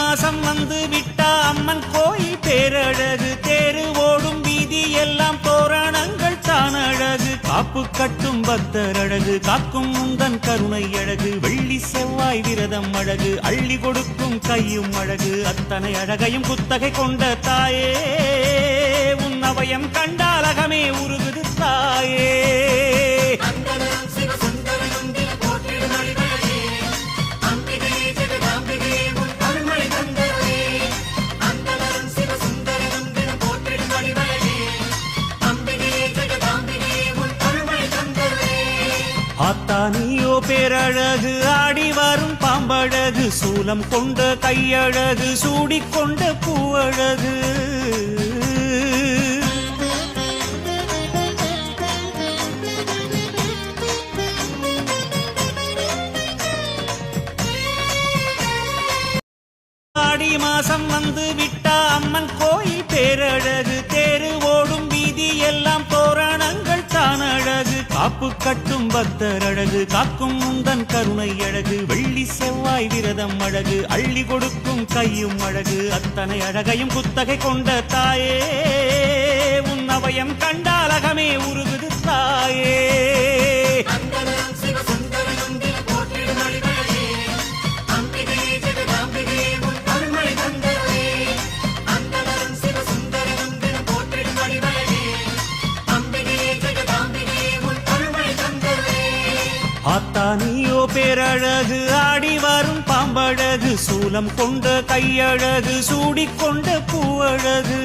மாசம் வந்து விட்டா அம்மன் கோயில் பேரழகு தேரு ஓடும் வீதி எல்லாம் தோரணங்கள் தான் அழகு காப்பு கட்டும் பக்தர் அழகு காக்கும் முந்தன் கருணை அழகு வெள்ளி செவ்வாய் விரதம் அழகு அள்ளி கொடுக்கும் கையும் அழகு அத்தனை அழகையும் குத்தகை கொண்ட தாயே உன் அவயம் கண்டாலகமே உருகுது தாயே ஆத்தானியோ பேரழகு ஆடி வரும் பாம்பழகு சூலம் கொண்ட கையழகு சூடிக்கொண்ட பூவழகு ஆடி மாசம் வந்து விட்டா அம்மன் கோயில் பேரழகு தேரு ஓடும் வீதி எல்லாம் தோரணங்கள் தான் அழகு காப்பு கட்டும் பக்தர் அழகு காக்கும் முந்தன் கருணை அழகு வெள்ளி செவ்வாய் விரதம் அழகு அள்ளி கொடுக்கும் கையும் அழகு அத்தனை அழகையும் குத்தகை கொண்ட தாயே உன் அவயம் கண்டாலகமே உருகுது தாயே ஆத்தானியோ பேரழகு ஆடி வரும் பாம்பழகு சூலம் கொண்ட கையழகு சூடிக்கொண்ட பூவழகு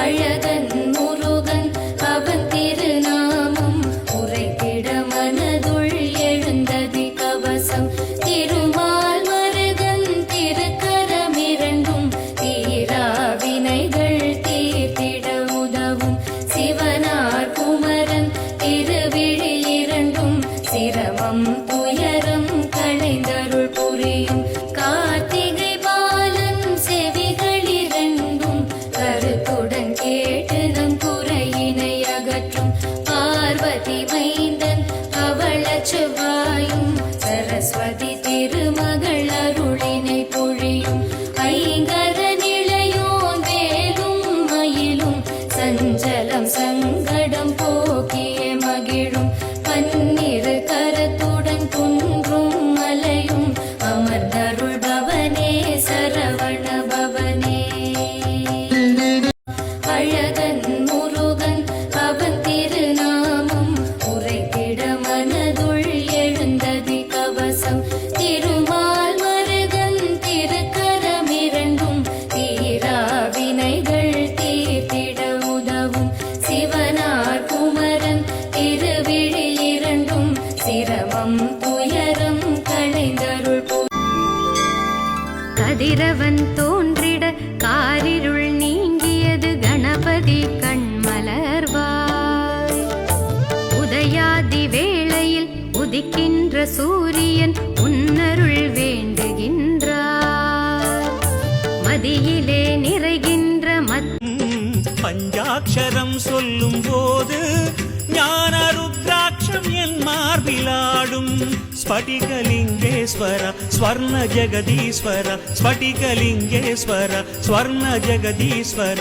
அழகன் முருகன் அவன் திருநாமம் உரைத்திட மனதுள் எழுந்ததி கவசம் திருமால் மருகன் திருக்கரமிரண்டும் தீரா வினைகள் தீர்த்திட உதவும் சிவனார் குமரன் திருவிழி இரண்டும் சிரமம் துயரம் களைந்தருள் புரியும் கார்த்திகை பாலன் செவிகள் இரண்டும் கருத்துடன் கேட்டு நம் குறையினை அகற்றும் பார்வதி மைந்தன் அவள செவ்வாயும் சரஸ்வதி திருமகள் அருளினை பொழியும் ஐங்கர நிலையோன் வேலும் மயிலும் சஞ்சலம் சங்கடம் போக்கிய மகிழும் பன்னிரு கரத்துடன் குன்றும் மலையும் அமர்ந்தருள் பவனே சரவண பவனே அழகன் முருகன் அவன் திருநாமம் உரைத்திட மனதுள் எழுந்ததி கவசம் திருமால் மருகன் திருக்கரமிரண்டும் தீரா வினைகள் தீர்த்திட உதவும் சிவனார் குமரன் திருவிழி இரண்டும் சிரமம் துயரம் களைந்தருள் கதிரவன் தோன்றிட காரிருள் நீங்கியது கணபதி கண்மலர்வாய் உதயாதி வேளையில் உதிக்கின்ற சூரியன் உன்னருள் வேண்டுகின்றார் மதியிலே நிறைகின்ற பஞ்சாட்சரம் சொல்லும் போது ஞான ருத்ராட்சம் என் மார்பிலாடும் ஸ்படிகலிங்கேஸ்வர ஸ்வர்ண ஜெகதீஸ்வர ஸ்படிகலிங்கேஸ்வர ஸ்வர்ண ஜெகதீஸ்வர